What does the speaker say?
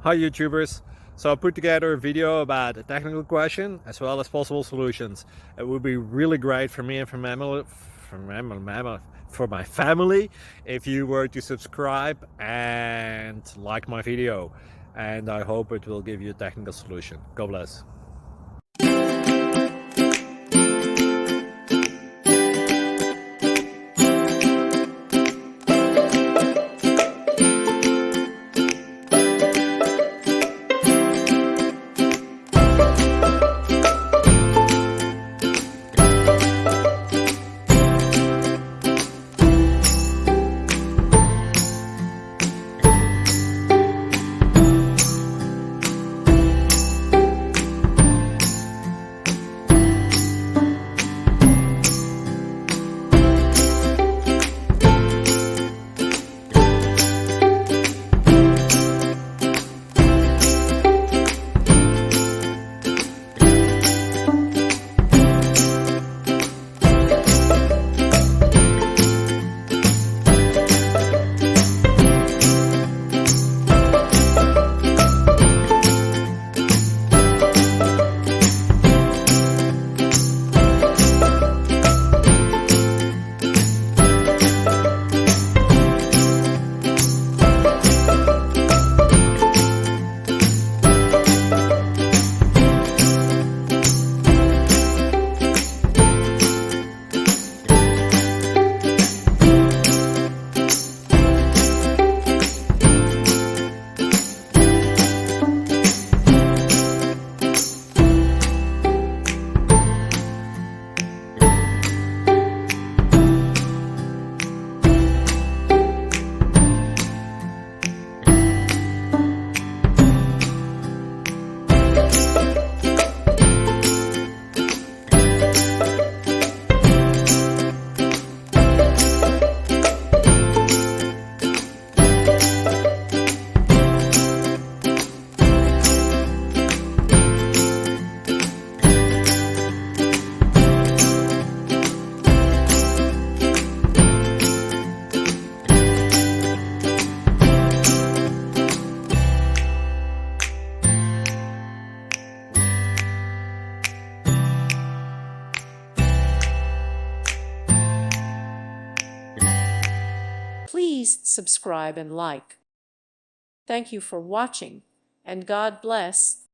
Hi YouTubers! So I put together a video about a technical question as well as possible solutions. It would be really great for me and for my family if you were to subscribe and like my video, and I hope it will give you a technical solution. God bless. Please subscribe and like. Thank you for watching, and God bless.